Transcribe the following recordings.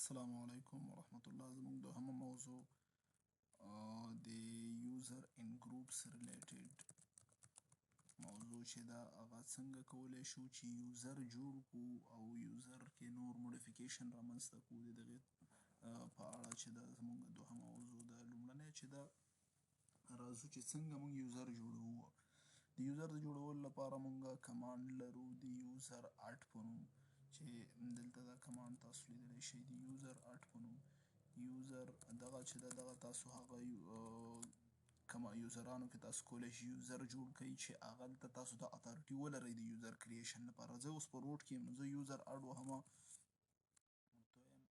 السلام علیکم ورحمت الله. زموږ دوهمه موضوع د یوزر ان ګروپس ریلیټډ موضوع چې دا هغه څنګه کولی شو چې یوزر جوړ کړو او یوزر کې نور موډیفیکیشن رامنځته کړو د دغې په اړه چې دا زموږ دوهمه موضوع ده. لومړنی چې دا راځو چې څنګه موږ یوزر جوړوو. د یوزر د جوړولو لپاره موږ کمانډ لرو د یوزر اډ په نوم چې دلته دا کمانډ تاسو لیدلی شئ د یوزر اډ په نوم. یوزر دغه چې ده دغه تاسو هغه یوزرانو کې تاسو کولی شئ یوزر جوړ کړئ چې هغه دلته تاسو ته اتارټي ولرئ د یوزر کریشن لپاره. زه اوس په روټ کې یم نو زه یوزر اډ وهمه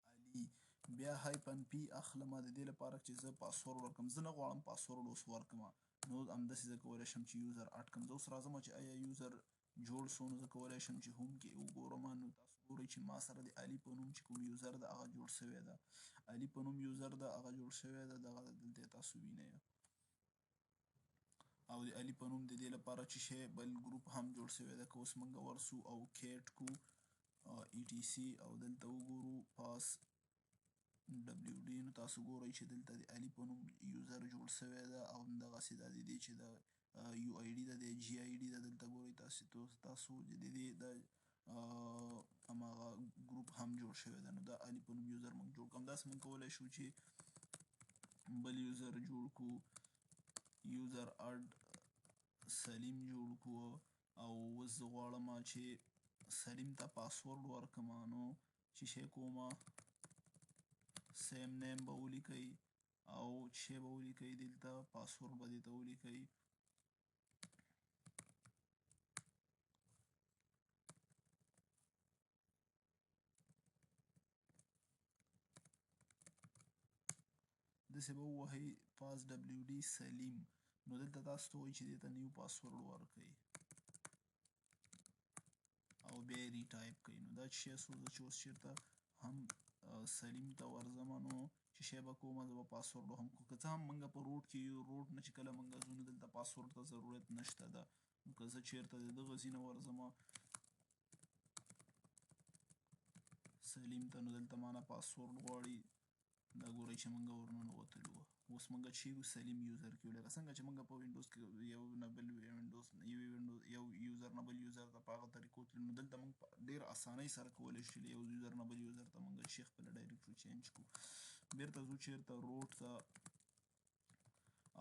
دویم علي بیا هایپن پی اخلمه د دې لپاره چې زه پاسورډ ورکړم. زه نه غواړم پاسورډ اوس ورکړمه نو همداسې زه کولی شم چې یوزر اډ کړم. زه اوس راځم چې آیا یوزر جوړ شو نو زه کولی شم چې هوم کې وګورم. نو تاسو ګورئ چې ما سره د علي په نوم چې کوم یوزر ده هغه جوړ شوی ده. علي په نوم یوزر ده هغه جوړ شوی ده. دغه دلته تاسو وینئ او د علي په نوم د دې لپاره چې شی بل ګروپ هم جوړ شوی ده. که اوس موږ ورسو او کیټ کو ای ټي سی او دلته وګورو پاس دبلیو ډي نو تاسو ګورئ چې دلته د علي په نوم یوزر جوړ شوی ده او همدغسې دا د دې چې د یو آی ډي ده د جي آی ډي ده دلته ګورئ تاسو د دې د هماغه ګروپ هم جوړ شوی ده. نو دا علي په نوم یوزر موږ جوړ کړو. همداسې موږ کولی شو چې بل یوزر جوړ کړو. یوزر اډ سلیم جوړ کړو او اوس زه غواړم چې سلیم ته پاسورډ ورکړم نو چې شی کومه سیم نیم به ولیکئ او چې به ولیکئ دلته پاسورډ به دې ته ولیکئ. داسې به ووهئ پاس دبلیو ډي سلیم نو دلته تاسو ته وایي چې دې ته نیو پاسورډ ورکړئ او بیا یې ریټایپ کړئ. نو دا چې شی شو زه چې اوس چېرته هم سلیم ته ورځم نو چې شی به کومه زه به پاسورډ وهم. که څه هم موږ په روټ کې یو روټ نه چې کله موږ ځو نو دلته پاسورډ ته ضرورت نشته ده. نو که زه چېرته د دغه ځای نه ورځم سلیم ته نو دلته مانه پاسورډ غواړي. دا ګورئ چې موږ ورننوتلو. اوس موږ چیرې سلیم یوزر کې لکه څنګه چې موږ په وینډوز کې یو نه بل وینډوز یو یوزر نه بل یوزر ته په هغه طریقو تللو نو دلته موږ په ډېر اسانۍ سره کولی شو یو یوزر نه بل یوزر ته موږ چې خپله ډایرکټري چینج کړو. بېرته ځو چېرته روټ ته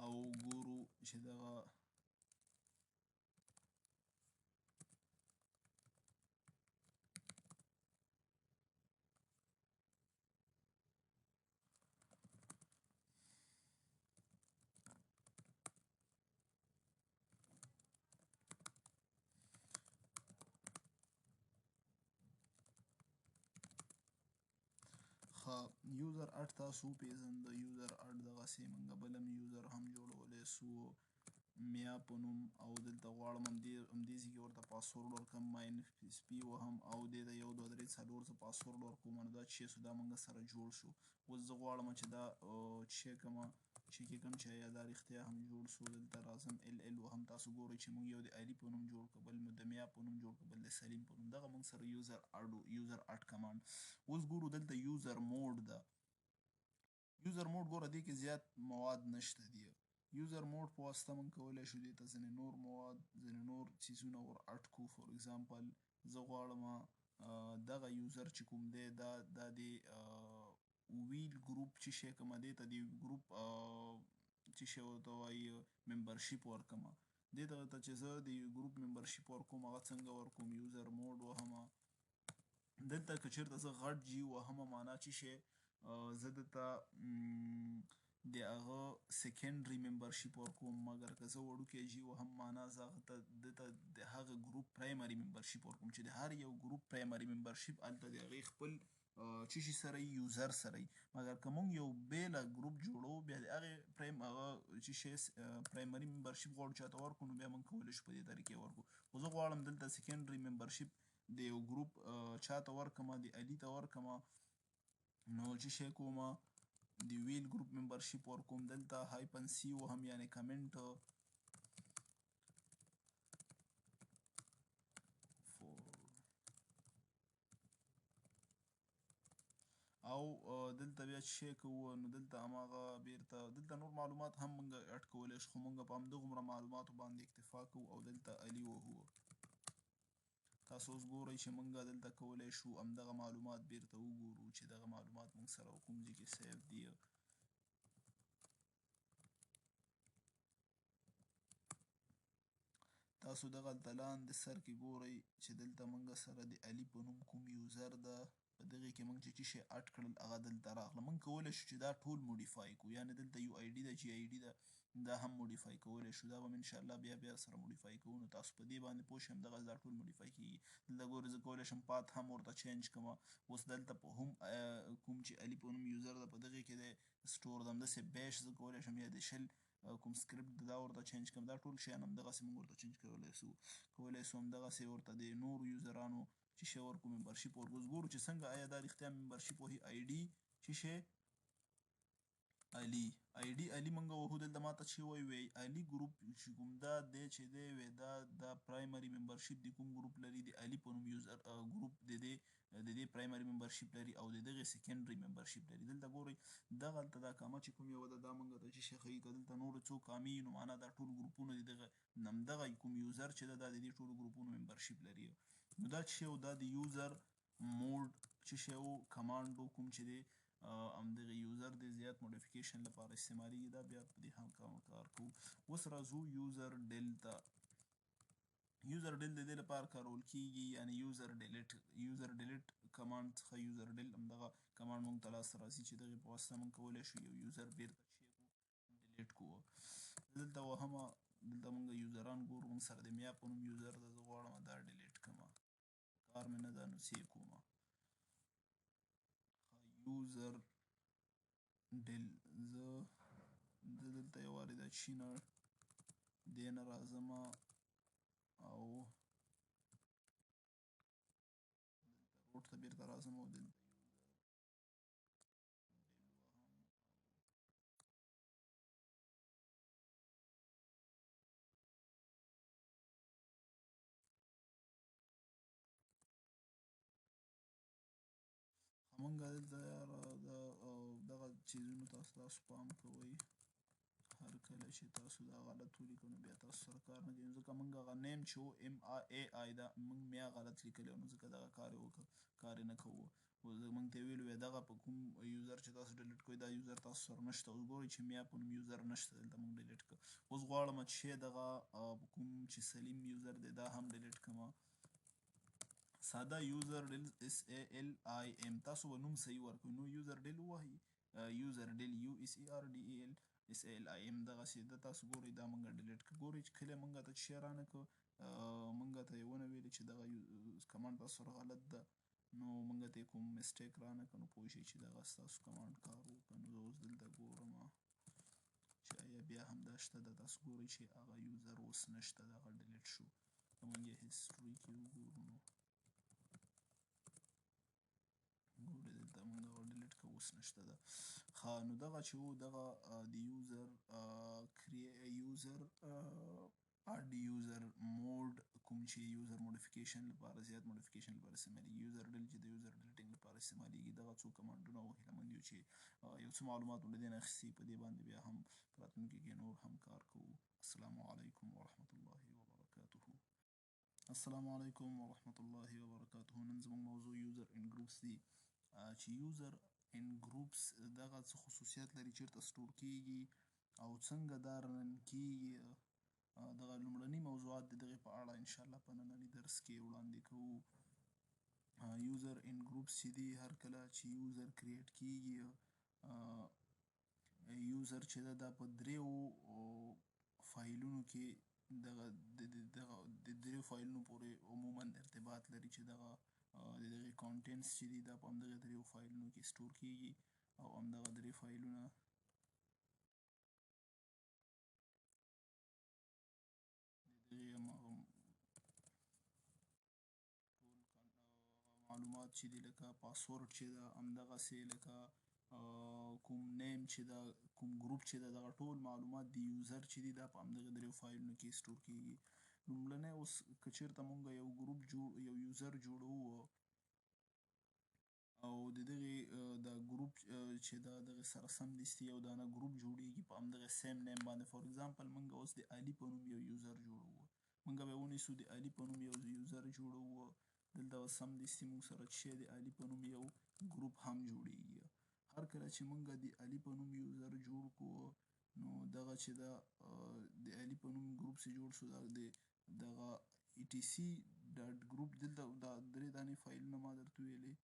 او ګورو چې دغه یوزر اډ تاسو وپېژنده. یوزر اډ دغسې موږ بل هم یوزر هم جوړولی سو میا په نوم او دلته غواړم همدې ځای کې ورته پاسورډ ورکړم ماین اس پي وهم او دې ته 1 2 3 4 زه پاسورډ ورکوم. نو دا چې شی سو دا موږ سره جوړ شو. اوس زه غواړم چې دا شی کومه چې کوم چې یا دا رښتیا هم جوړ شو. دلته راځم ال ال وهم تاسو ګورئ چې موږ یو د علي په نوم جوړ کړو بل مو د میا په نوم جوړ کړو بل د سلیم په نوم. دغه موږ سره یوزر اډ کمانډ. اوس ګورو دلته یوزر موډ ده. یوزر موډ ګوره دې کې زیات مواد نشته دي. یوزر موډ په واسطه موږ کولی شو دې ته ځینې نور مواد ځینې نور څیزونه ور اډ کړو. فور اګزامپل زه غواړم دغه یوزر چې کوم دی دا د ویل ګروپ چې شی کومه دې ته د ګروپ چې شی ورته وایي ممبرشیپ ورکړمه. دې ته چې زه د ګروپ ممبرشیپ ورکوم هغه څنګه ورکوم. یوزر موډ وهمه. دلته که چېرته زه غټ جي وهمه معنا چې شی زه دته د هغه سیکنډري ممبرشیپ ورکوم. مګر که زه وړوکی جي وهم معنا زه هغه ته دته د هغه ګروپ پرایمري ممبرشیپ ورکوم چې د هر یو ګروپ پرایمري ممبرشیپ هلته د هغې خپل چې شي سره یوزر سره وي. مګر که موږ یو بیله ګروپ جوړوو بیا د هغې هغه چې شی پرایمري ممبرشیپ غواړو چاته ورکړو نو بیا موږ کولی شو په دې طریقې ورکړو. خو زه غواړم دلته سیکنډري ممبرشیپ د یو ګروپ چاته ورکړمه د علي ته ورکړمه نو چې شی کومه د ویل ګروپ ممبرشیپ ورکوم. دلته هایپن سی وهم یعنې کمنټ او دلته بیا چې شی کوو نو دلته هماغه بیرته دلته نور معلومات هم موږ اډ کولی شو، خو موږ په همدغومره معلوماتو باندې اکتفا کوو او دلته علي وهو. تاسو اوس ګورئ چې موږ دلته کولی شو همدغه معلومات بیرته وګورو چې دغه معلومات موږ سره کوم ځای کې سیف دي. تاسو دغلته لاندې سر کې ګورئ چې دلته موږ سره د علي په نوم کوم یوزر ده، په دغې کې موږ چې څه شی اډ کړل هغه دلته راغله. موږ کولی شو چې دا ټول موډیفای کړو، یعنې دلته یو آی ډي ده چې آی ډي ده دا هم موډیفای کولی شو. دا به انشاءالله بیا سره موډیفای کوو، نو تاسو په دې باندې پوه شئ همدغه دا ټول موډیفای کېږي. دلته ګورئ زه کولی شم پات هم ورته چینج کړمه. اوس دلته په هم کوم چې علي په نوم یوزر ده په دغې کې دی سټور ده، همداسې بیش زه کولی شم یا د شل کوم سکرپټ دا ورته چینج کړم. دا ټول شیان همدغسې موږ ورته چینج کولی سو همدغسې ورته د نورو یوزرانو چې شی ورکړو ممبرشپ ورکړو. اوس ګورو چې څنګه آیا دا رښتیا ممبرشپ وهي. آی ډي چې شی علي، آی ډي علي موږ وهو. دلته ماته چې وایي علي ګروپ چې کوم دا دی چې دی وی دا پرایمري ممبرشپ د کوم ګروپ لري، د علي په نوم یوزر ګروپ د دې پرایمري ممبرشپ لري او د دغې سیکنډري ممبرشپ لري. دلته ګورئ دغلته دا کامه چې کوم یوه ده دا موږ ته چې شی ښیي. که دلته نورې څو کامې وي نو معنا دا ټول ګروپونه د دغه همدغه کوم یوزر چې ده دا د دې ټولو ګروپونو ممبرشپ لري. نو دا چې شی و دا د یوزر موډ چې شی و کمانډ و کوم چې دی همدغه یوزر د زیات موډیفیکیشن لپاره استعمالیږي. دا بیا په دې هم کار کوو. اوس راځو یوزر ډیل ته. یوزر ډیل د دې لپاره کارول کېږي، یعنې یوزر ډیلیټ کمانډ څخه یوزر ډیل همدغه کمانډ موږ ته لاسته راځي چې دغې په واسطه موږ کولی شو یو یوزر بیرته ډیلیټ کړو. دلته وهمه دلته موږ یوزران ګورو، موږ سره د میا په نوم یوزر ده، زه غواړم دا ډیلیټ کړمه، کار مې نه ده نو څه یې کومه. یوزر ډیل زه دلته یو وارې دا چی نه دې نه راځمه او دلته روټ ته بیرته راځم او دلته موږ دلته دغه څیزونو ته تاسو پام کوئ. هر کله چې تاسو دا غلط ولیکئ نو بیا تاسو سره کار نه کوي، ځکه موږ هغه نیم چې و ام ای آی دا موږ میا غلط لیکلی نو ځکه دغه کار یې وکړ، کار یې نه کوو. موږ ته یې ویلي دغه په کوم یوزر چې تاسو ډیلیټ کوئ دا یوزر تاسو سره نشته. اوس ګورئ چې میا په نوم یوزر نشته، دلته موږ ډیلیټ کړ. اوس غواړمه چې دغه کوم چې سلیم یوزر دی دا هم ډیلیټ کړمه. ساده یوزر ډیل اس ای ال آی ام تاسو به نوم صحیح ورکوئ. نو یوزر ډیل ووهئ، یوزر ډیل یو اس ای آر ډي ای ال اس ای ال آی ام دغسې ده. تاسو ګورئ دا موږ ډیلیټ کړ. ګورئ چې کله موږ ته شی رانه کړ موږ ته یې ونه ویلې چې دغه کمانډ تاسو سره غلط ده، نو موږ ته یې کوم مسټیک رانه کړ. نو پوه شئ چې دغه ستاسو کمانډ کار وکړ. نو زه اوس دلته ګورمه چې آیا بیا هم دا شته ده. تاسو ګورئ چې هغه یوزر اوس نشته، دغه ډیلیټ شو. که موږ یې هسټري کې وګورو نو ګورئ دلته موږ هغه ډیلیټ کړ، اوس نشته ده. ښه نو دغه چې و دغه د یوزر اډ یوزر موډ کوم چې یوزر موډیفیکیشن لپاره زیات موډیفیکیشن لپاره استعمالیږي. یوزر ډیل چې د یوزر ډیلیټینګ لپاره استعمالیږي. دغه څو کمانډونه و هیله مند یو چې یو څه معلومات مو له دې نه اخیستي، په دې باندې بیا هم په راتلونکي کې نور هم کار کوو. السلام علیکم ورحمة الله وبرکاته. السلام علیکم ورحمة الله وبرکاته. نن زموږ موضوع یوزر ان ګروپس دی، چې یوزر ان ګروپس دغه څه خصوصیات لري، چیرته سټور کیږي او څنګه دا رن کیږي. دغه لومړني موضوعات د دغې په اړه انشاءالله په ننني درس کې وړاندې کوو. یوزر ان ګروپس چې دي هر کله چې یوزر کریټ کیږي، یوزر چې ده دا په دریو فایلونو کې د دریو فایلونو پورې عموما ارتباط لري، چې دغه د دغې کانټینټس چې دي دا په همدغه دریو فایلونو کې سټور کیږي او همدغه درې فایلونه د دغې معلومات چې دي لکه پاسورډ چې ده، همدغسې لکه کوم نیم چې ده، کوم ګروپ چې ده، دغه ټول معلومات د یوزر چې دي دا په همدغه دریو فایلونو کې سټور کیږي. لومړنی اوس که چیرته مونږ یو یوزر جوړوو او د دغې د چې دا دغه سره سمدستي یو دانه ګروپ جوړیږي په همدغه سیم نیم باندې. فور ایگزامپل موږ اوس د علي په نوم یو یوزر جوړوو، موږ به ونیسو د علي په نوم یو یوزر جوړوو. دلته به سمدستي موږ سره چې د علي په نوم یو ګروپ هم جوړیږي. هر کله چې موږ د علي په نوم یوزر جوړ کړو نو دغه چې دا د علي په نوم ګروپ چې جوړ شو دغه etc ډاټ ګروپ دلته دا درې دانې فایلونه ما درته ویلې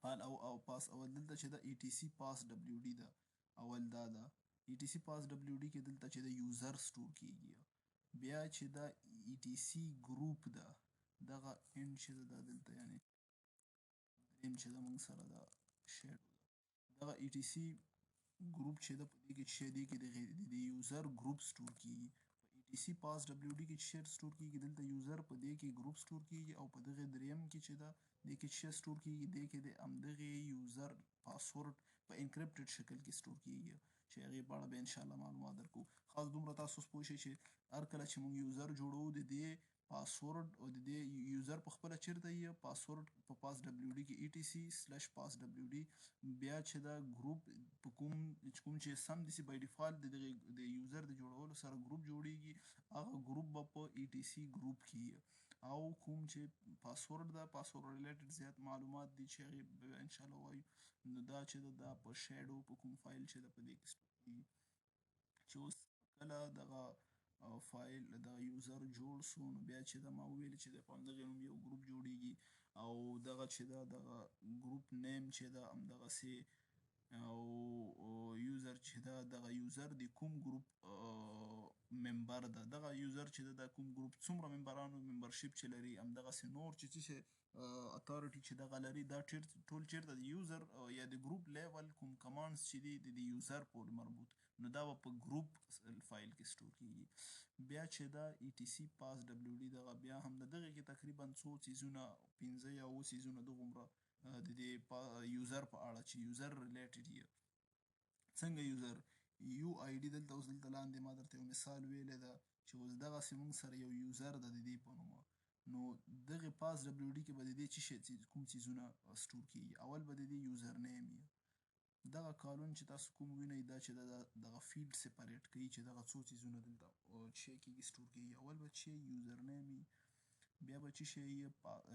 فایل او پاس اول دلته چې دا etc پاس دبلیو ډي ده اول دا ده etc پاس دبلیو ډي کې دلته چې دا یوزر سټور کیږي. بیا چې دا etc ګروپ ده دغه end چې دا دلته یعنی دریم چې دا موږ سره دا شیډو ده دغه etc ګروپ چې دا په دې کې چې دی کې د یوزر ګروپ سټور کیږي. etc پاس دبلیو ډي کې چې سټور کیږي دلته یوزر په دې کې ګروپ سټور کیږي او په دغه دریم کې چې دا دې کې چې سټور کیږي دې کې د همدغه یوزر پاسورډ په انکریپټډ شکل کې سټور کیږي چې هغې په اړه به انشاءالله معلومات درکو. خاص دومره تاسو پوه شئ چې هر کله چې موږ یوزر جوړو د دې پاسورډ او د دې یوزر په خپله چیرته یي پاسورډ په پاس دبلیو ډي کې etc/pass wd بیا چې دا ګروپ په کوم چې سمدستي بای ډیفالت د یوزر د جوړولو سره ګروپ جوړیږي هغه ګروپ به په etc ګروپ کې او کوم چې پاسورډ ده پاسورډ ریلیټډ زیات معلومات دي چې هغې به انشاءالله وایو نو دا چې دا په شیډو په کوم فایل چې ده په دې کې سټور کیږي چې اوس کله دغه فایل د یوزر جوړ شو نو بیا چې دا ما وویل چې د په همدغې نوم یو ګروپ جوړیږي او دغه چې دا دغه ګروپ نیم چې ده همدغسې او یوزر چې ده دغه یوزر د کوم ګروپ ممبر ده دغه یوزر چې ده د کوم ګروپ څومره ممبرانو ممبرشپ چې لري همدغسې نور چې څه اتارټي چې دغه لري دا ټول چیرته د یوزر یا د ګروپ لیول کوم کمانډز چې دي د یوزر پورې مربوط نو دا به په ګروپ فایل کې سټور کیږي. بیا چې دا etc پاس دبلیو ډي دغه بیا هم د دغه کې تقریبا څو څیزونه 15 یا 7 څیزونه دغومره د دې یوزر په اړه چې یوزر ریلیټډ یي څنګه یوزر یو آی ډي دلته اوس دلته لاندې ما درته یو مثال ویلی ده چې اوس دغسې موږ سره یو یوزر ده د دې په نومه نو دغې پاس دبلیو ډي کې به د دې څه شی کوم څیزونه سټور کیږي اول به د دې یوزر نیم یي دغه کالون چې تاسو کوم وینئ دا چې دغه فیلډ سپریټ کوي چې دغه څو څیزونه دلته چې کیږي سټور کیږي اول به چې یوزر نیم یي بیا به چې شی یي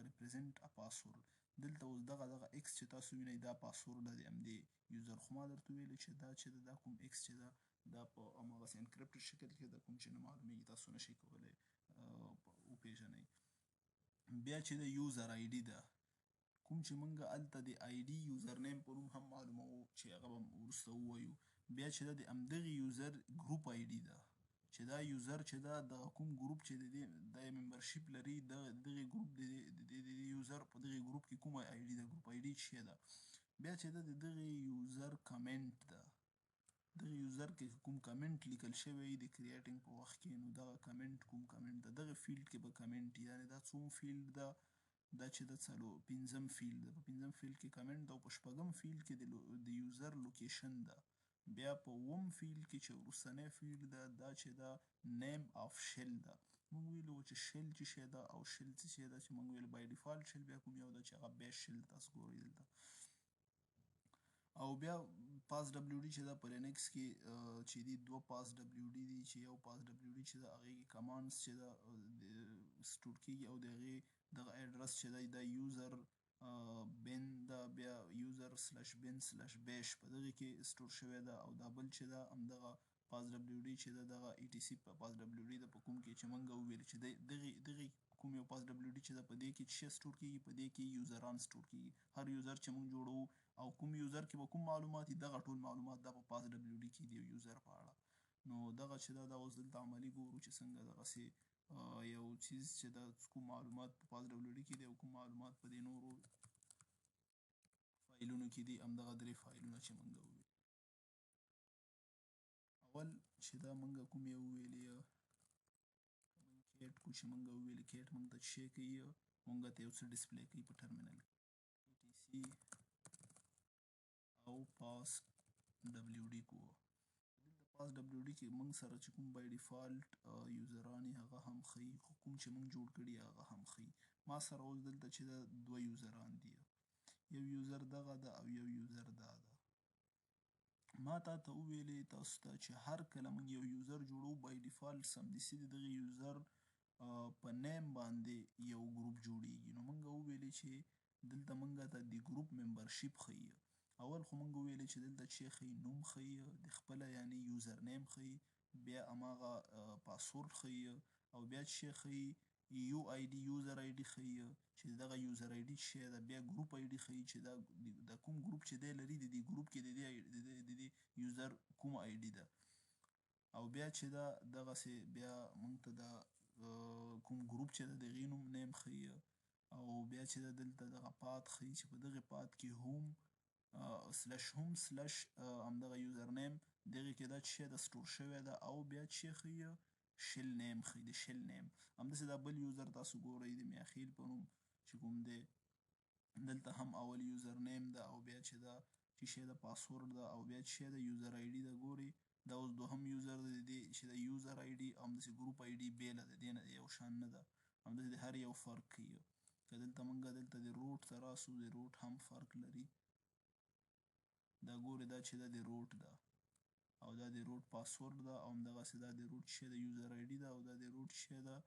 ریپرزینټ ا پاسورډ دلته اوس دغه ایکس چې تاسو وینئ دا پاسورډ ده د همدې یوزر خو ما درته ویلي چې دا چې دا کوم ایکس چې ده دا په هماغسې انکریپټډ شکل کې ده کوم چې نه معلومیږي تاسو نشئ کولی وپېژنئ. بیا چې د یوزر آی ډي ده کوم چې موږ هلته د آی ډي یوزر نیم په نوم هم معلوموو چې هغه به وروسته ووایو. بیا چې دا د همدغې یوزر ګروپ آی ډي ده چې دا یوزر چې دا دغه کوم ګروپ چې د ممبرشپ لري دغې ګروپ د یوزر په دغې ګروپ کې کومه آی ډي ده ګروپ آی ډي څه ده. بیا چې دا د دغې یوزر کمنټ ده دغه یوزر کې کوم کمنټ لیکل شوی د کریټینګ په وخت کې نو دغه کمنټ کوم کمنټ ده دغه فیلډ کې به کمنټ یعنې دا څوم فیلډ ده دا چې د پنځم فیلډ ده په پنځم فیلډ کې کمنټ ده او په شپږم فیلډ کې د یوزر لوکیشن ده. بیا په اووم فیلډ کې چې وروستنی فیلډ ده دا چې دا نیم آف شیل ده موږ ویلي وو چې شیل چې شی ده او شیل څه شی ده چې موږ ویل بای ډیفالټ شیل بیا کوم یو ده چې هغه بیس شیل تاسو ګورئ دلته او بیا پاس دبلیو ډي چې دا په لینکس کې چې دي دوه پاس دبلیو ډي دي چې یو پاس دبلیو ډي چې د هغې کې کمانډز چې ده سټور کیږي او د هغې دغه اډرس چې دی دا یوزر بین ده بیا یوزر سلش بین سلش بیش په دغې کې سټور شوی ده او دا بل چې ده همدغه پاس دبلیو ډي چې ده دغه etc پاس دبلیو ډي ده په کوم کې چې موږ وویل چې دغې کوم یو پاس دبلیو ډي چې ده په دې کې څه سټور کیږي په دې کې یوزران سټور کیږي هر یوزر چې موږ جوړوو او کوم یوزر کې به کوم معلومات دي دغه ټول معلومات دا په پاس دبلیو ډي کې دي یوزر په اړه نو دغه چې دا اوس دلته عملي ګورو چې څنګه دغسې یو چیز چې دا کوم معلومات په پاس دبلیو ډي کې دي او کوم معلومات په دې نورو فایلونو کې دي همدغه درې فایلونه چې موږ وویل اول چې دا موږ کوم یې وویلې کیټ کو چې موږ وویلې کیټ موږ ته څه کوي موږ ته یو څه ډسپلی کوي په ټرمینل etc او پاس دبلیو ډي کو دلته پاس دبلیو ډي کې موږ سره چې کوم بای ډیفالټ یوزران هغه هم ښیي خو کوم چې موږ جوړ کړي هغه هم ښیي ما سره اوس دلته چې دا دوه یوزران دي یو یوزر دغه ده او یو یوزر دا ده ما تاته وویلې تاسو ته چې هر کله موږ یو یوزر جوړو بای ډیفالت سمدستي د دغه یوزر په نیم باندې یو ګروپ جوړیږي. نو موږ وویلې چې دلته موږ ته د ګروپ ممبرشیپ ښیي. اول خو موږ وویلې چې دلته چې ښیي نوم ښیي د خپله یعنې یوزر نیم ښیي، بیا هماغه پاسورډ ښیي او بیا چې ښیي یو آی ډي یوزر آی ډي ښیي چې دغه یوزر آی ډي چې ده، بیا ګروپ آی ډي ښیي چې دا کوم ګروپ چې دی لري د دې ګروپ کې د دې یوزر کوم آی ډي ده، او بیا چې ده دغسې بیا موږ ته دا کوم ګروپ چې ده د هغې نوم نیم ښیي، او بیا چې ده دلته دغه پات ښیي چې په دغې پات کې هوم سلش همدغه یوزر نیم دغې کې دا چې ده سټور شوی ده، او بیا چې ښیي شل نیم ښیي د شل نیم. همداسې دا بل یوزر تاسو ګورئ د میاخیل په نوم چې کوم دی، دلته هم اول یوزر نیم ده او بیا چې ده چې شی ده پاسورډ ده، او بیا چې شی ده یوزر آی ډي ده. ګورئ دا اوس دوهم یوزر دی، د دې چې د یوزر آی ډي او همداسې ګروپ آی ډي بیله د دې نه یو شان نه ده، همداسې د هر یو فرق ښیي. که دلته موږ دلته د روټ ته راسو، د روټ هم فرق لري. دا ګورئ دا چې ده د روټ ده او دا د روټ پاسورډ ده، او همدغسې دا د روټ چې ده یوزر آی ډي ده، او دا د روټ چې ده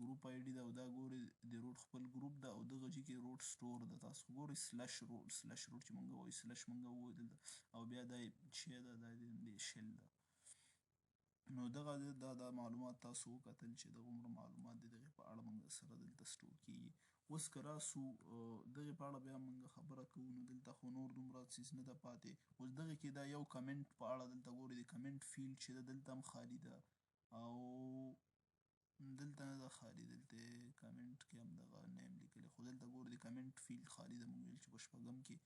ګروپ آی ډي ده، او دا ګورئ د روټ خپل ګروپ ده، او دغه چې کې روټ سټور ده. تاسو ګورئ سلش روټ چې موږ وایو سلش موږ ووایو دلته، او بیا دا چې ده دا د شل ده. نو دغه دا معلومات تاسو وکتل چې دغومره معلومات د دغې په اړه موږ سره دلته سټور کېږي. اوس که راسو دغې په اړه بیا موږ خبره کوو، نو دلته خو نور دومره څیز نه ده پاتې. اوس دغې کې دا یو کمنټ په اړه دلته ګورئ د کمنټ فیلډ چې ده دلته هم خالي ده، او دلته نه ده خالي، دلته یې کمنټ کې همدغه نیم لیکلی، خو دلته ګورئ د کمنټ فیلډ خالي ده. موږ ویل چې په شپږم کې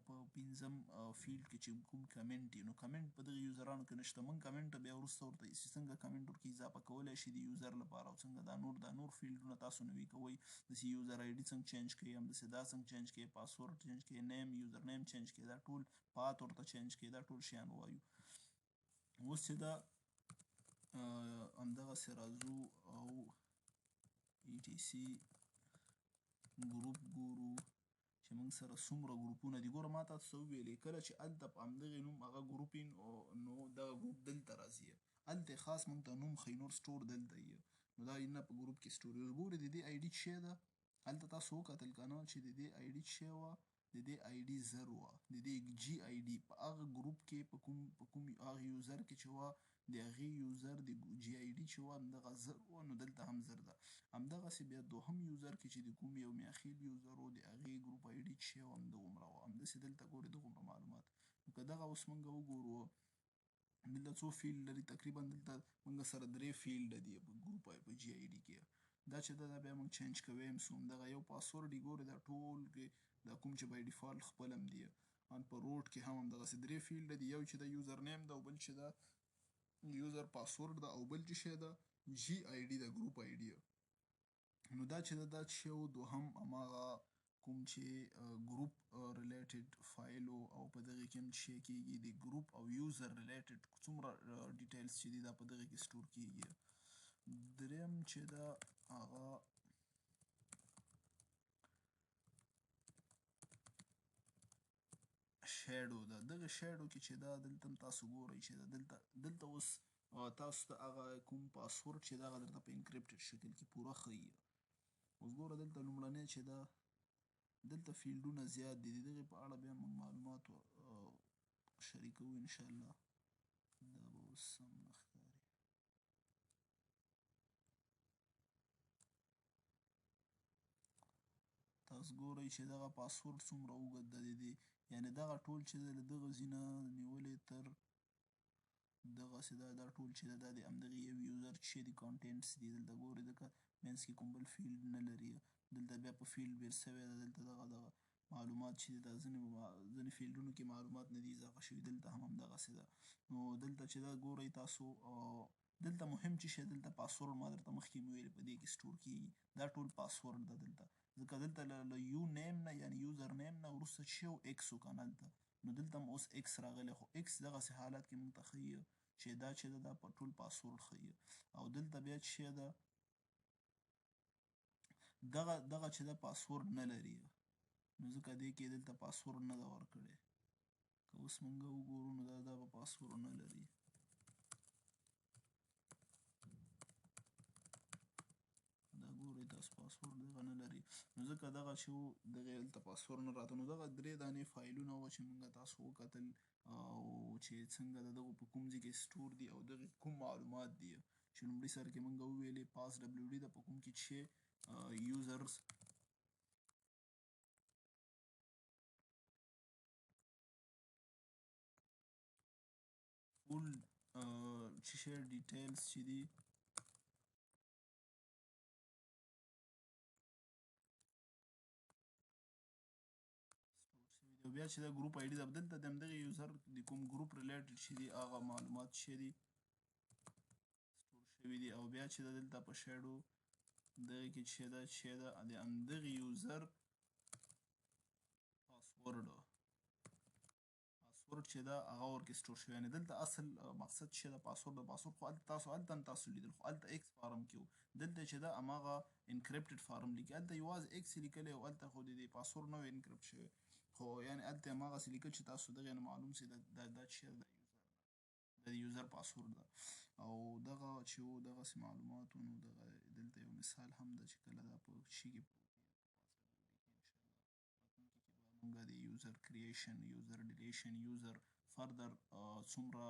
په پنځم فیلډ کې چې کوم کمنټ وي، نو کمنټ په دغه یوزرانو کې نشته. موږ کمنټ بیا وروسته ورته څنګه کمنټ ورکې اضافه کولی شي د یوزر لپاره، او څنګه دا نور فیلډونه تاسو نوي کوئ، داسې یوزر آی ډي څنګه چینج کوئ، همداسې دا څنګه چینج کوئ، پاسورډ چینج کوئ، نیم یوزر نیم چینج کوئ، دا ټول پات ورته چینج کوئ، دا ټول شیان ووایو. اوس چې دا همدغسې راځو او ای ټي سي ګروپ ګورو چې موږ سره څومره ګروپونه دي. ګوره ما تاسو ته وویلې کله چې هلته په همدغې نوم هغه ګروپ وي نو دغه ګروپ دلته راځي، هلته یې خاص موږ ته نوم ښیي، نور سټور دلته یي، نو دا نه په ګروپ کې سټور وي. ګورئ د دې آی ډي چې ده هلته تاسو وکتل که نه چې د دې آی ډي چې وه، د دې آی ډي 0 وه، د دې جي آی ډي په هغه ګروپ کې په کوم هغه یوزر کې چې وه د هغې یوزر د جي آی ډي چې وه همدغه 0 وه، نو دلته هم 0 ده. همدغسې بیا دوهم یوزر کې چې د کوم یو میاخیل یوزر و د هغې ګروپ آی ډي چې وه همدغومره وه. همداسې دلته ګورئ دغومره معلومات. نو که دغه اوس موږ وګورو دلته څو فیلډ لري، تقریبا دلته موږ سره 3 فیلډه دي په ګروپ په جي آی ډي کې. دا چې ده دا بیا موږ چینج کوی هم سو، همدغه یو پاسورډ یې ګورئ دا ټول دا کوم چې بای ډیفالټ خپل هم دي. ان په روټ کې هم همدغسې 3 فیلډه دي، یو چې ده یوزر نیم ده، او بل چې ده یوزر پاسورډ ده، او بل چې شی ده جي آی ډي ده ګروپ آی ډي. نو دا چې ده دا چې و دوهم هماغه کوم چې ګروپ ریلیټډ فایل و، او په دغې کې هم چې شی کېږي د ګروپ او یوزر ریلیټډ څومره ډیټیلز چې دي دا په دغې کې سټور کېږي. دریم چې ده هغه شیډو ده. دغه شیډو کې چې ده دلته هم تاسو ګورئ چې دلته اوس تاسو ته هغه کوم پاسورډ چې ده هغه درته په انکریپټډ شکل کې پوره ښیي. اوس ګوره دلته لومړنی چې ده دلته فیلډونه زیات دي، د دغې په اړه بیا موږ معلومات شریکوو انشاءالله. دا به اوس سم نه ښکاري. تاسو ګورئ چې دغه پاسورډ څومره اوږد ده، د دې یعنې دغه ټول چې ده له دغه ځي نه نیولې تر دغسې دا ټول چې ده دا د همدغې یو یوزر چې د کانټینټس دي. دلته ګورئ ځکه منځ کې کوم بل فیلډ نه لري، دلته بیا په فیلډ بیر سوی ده، دلته دغه معلومات چې دا ځینې فیلډونو کې معلومات نه دي اضافه شوي، دلته هم همدغسې ده. نو دلته چې ده ګورئ تاسو دلته مهم چې شی دلته پاسورډ ما درته مخکې مې ویلې په دې کې سټور کېږي، دا ټول پاسورډ ده دلته، ځکه دلته له یو نیم نه یعنې یوزر نیم نه وروسته چې شی و ایکس و که نه هلته، نو دلته هم اوس ایکس راغلی، خو ایکس دغسې حالت کې موږ ته ښیي چې دا چې ده دا په ټول پاسورډ ښیي. او دلته بیا چې شی ده دغه چې ده پاسورډ نه لري، نو ځکه دې کې دلته پاسورډ نه ده ورکړی. که اوس اوس مونږ وګورو نو دا به پاسورډ نه لري. دا ګورئ تاسو پاسورډ دغه نه لري. نو ځکه دغه چې و دغې هلته پاسورډ نه راته. نو دغه 3 دانې فایلونه وه چې مونږ تاسو وکتل او چې څنګه د دغو په کوم ځای کې سټور دي او دغې کوم معلومات دي چې لومړي سر کې مونږ وویلې پاس ډبلیو ډي ده په کوم کې چې یوزرز فول چې شی ډیټیلز چې دي او بیا چې دا ګروپ آی ډي ده دلته د همدغې یوزر د کوم ګروپ ریلیټډ چې دي هغه معلومات چې دي سټور شوي دي. او بیا چې دا دلته په شیډو دغې کې چې ده د همدغې یوزر پاسورډ چې ده هغه ورکې سټور شوی. یعنې دلته اصل مقصد چې ده پاسورډ د پاسورډ خو هلته هم تاسو لیدل خو هلته ایکس فارم کې و. دلته چې ده هماغه انکریپټډ فارم لیکي. هلته یوازې ایکس یې لیکلی او هلته خو د دې پاسورډ نه و انکریپټ شوی. خو یعنې هلته یې هماغسې لیکل چې تاسو دغې نه معلوم سي دا چې ده د یوزر پاسورډ ده. او دغه چې و دغسې معلومات و. نو دغه دلته یو مثال هم ده چې کله دا په شي کې مونږ د یوزر کریشن، یوزر ډیلیشن، یوزر فردر څومره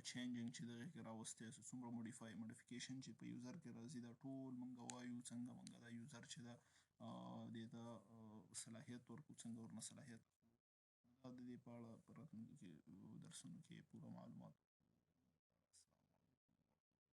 چینجنګ چې دغې کې راوستی څومره موډیفیکیشن چې په یوزر کې راځي دا ټول مونږ وایو څنګه مونږ دا یوزر چې ده دې ته صلاحیت ورکړو څنګه ورنه صلاحیت دا د دې په اړه په راتلونکي کې درسونو کې پوره معلومات